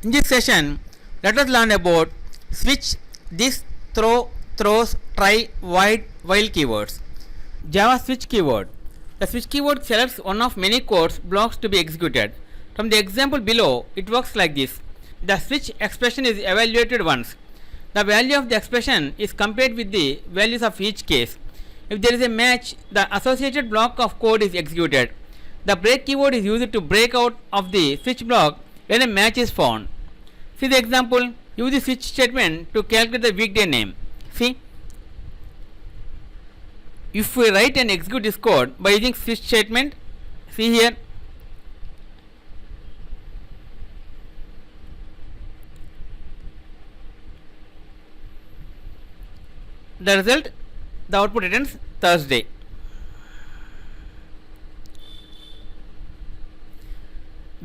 In this session, let us learn about switch, this, throw, throws, try, void, while keywords. Java switch keyword. The switch keyword selects one of many code blocks to be executed. From the example below, it works like this. The switch expression is evaluated once. The value of the expression is compared with the values of each case. If there is a match, the associated block of code is executed. The break keyword is used to break out of the switch block when a match is found. See the example. Use the switch statement to calculate the weekday name. See, if we write and execute this code by using switch statement, see here, the result, the output returns Thursday.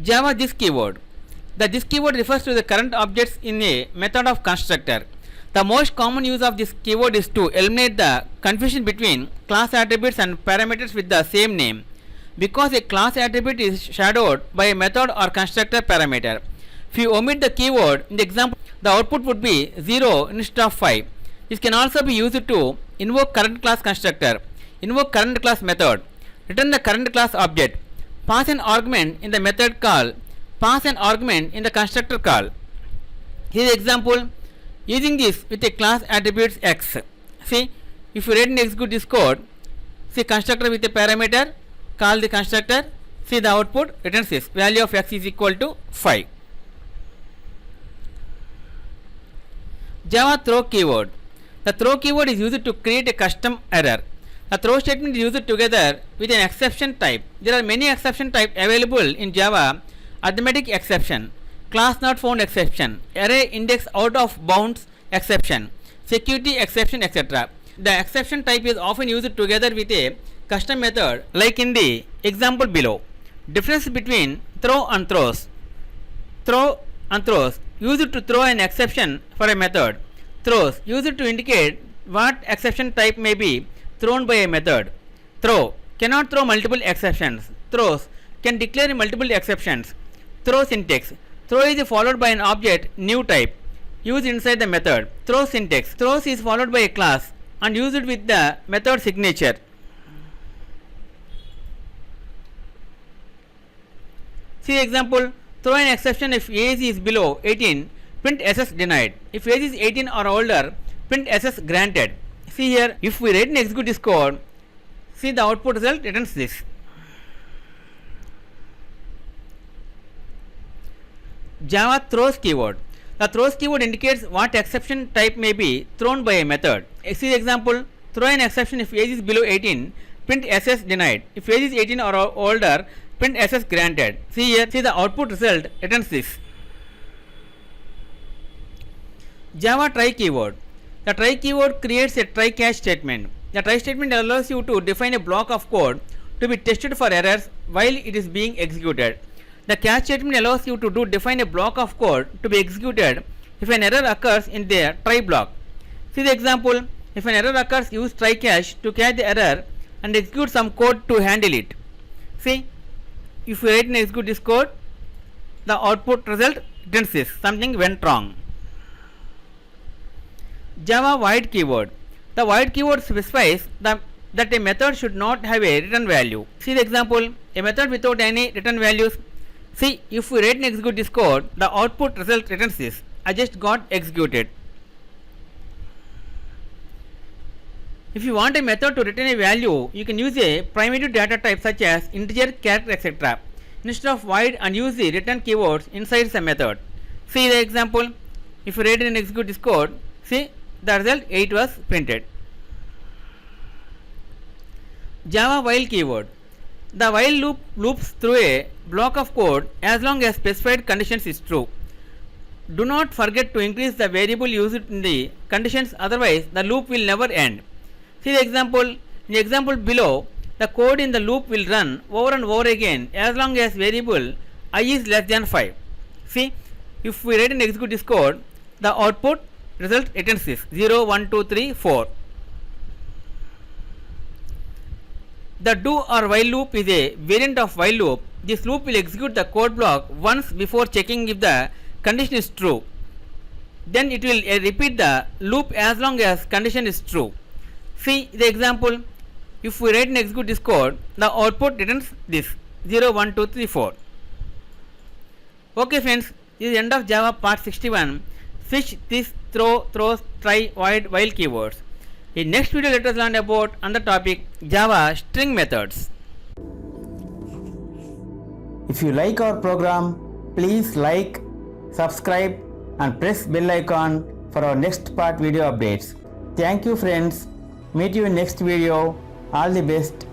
Java this keyword. The this keyword refers to the current objects in a method of constructor. The most common use of this keyword is to eliminate the confusion between class attributes and parameters with the same name, because a class attribute is shadowed by a method or constructor parameter. If you omit the keyword in the example, the output would be 0 instead of 5. This can also be used to invoke current class constructor, invoke current class method, return the current class object, pass an argument in the method call, pass an argument in the constructor call. Here is example using this with a class attributes x. See, if you read and execute this code, see constructor with a parameter, call the constructor, see the output returns this value of x is equal to 5. Java throw keyword. The throw keyword is used to create a custom error. The throw statement is used together with an exception type. There are many exception types available in Java: arithmetic exception, class not found exception, array index out of bounds exception, security exception, etc. The exception type is often used together with a custom method like in the example below. Difference between throw and throws. Throw and throws used to throw an exception for a method. Throws used to indicate what exception type may be thrown by a method. Throw cannot throw multiple exceptions. Throws can declare multiple exceptions. Throw syntax. Throw is followed by an object new type used inside the method. Throw syntax. Throws is followed by a class and used with the method signature. See the example. Throw an exception if age is below 18, print SS denied. If age is 18 or older, print SS granted. See here, if we write and execute this code, see the output result returns this. Java throws keyword. The throws keyword indicates what exception type may be thrown by a method. See the example. Throw an exception if age is below 18, print SS denied. If age is 18 or older, print SS granted. See here, see the output result returns this. Java try keyword. The try keyword creates a try catch statement. The try statement allows you to define a block of code to be tested for errors while it is being executed. The catch statement allows you to define a block of code to be executed if an error occurs in the try block. See the example. If an error occurs, use try catch to catch the error and execute some code to handle it. See, if we write and execute this code, the output result returns this, something went wrong. Java void keyword. The void keyword specifies that a method should not have a return value. See the example. A method without any return values. See, if we write and execute this code, the output result returns this. I just got executed. If you want a method to return a value, you can use a primitive data type such as integer, character, etc. instead of void and use the return keywords inside the method. See the example. If you write and execute this code, see the result 8 was printed. Java while keyword. The while loop loops through a block of code as long as specified conditions is true. Do not forget to increase the variable used in the conditions, otherwise the loop will never end. See the example. In the example below, the code in the loop will run over and over again as long as variable I is less than 5. See, if we write and execute this code, the output result returns this 0, 1, 2, 3, 4. The do or while loop is a variant of while loop. This loop will execute the code block once before checking if the condition is true, then it will repeat the loop as long as condition is true. See the example. If we write and execute this code, the output returns this 0, 1, 2, 3, 4. Okay friends, this is the end of Java part 61. Switch, this, throw, throws, try, void, while keywords. In next video let us learn about another topic, Java string methods. If you like our program, please like, subscribe and press bell icon for our next part video updates. Thank you friends. Meet you in next video. All the best.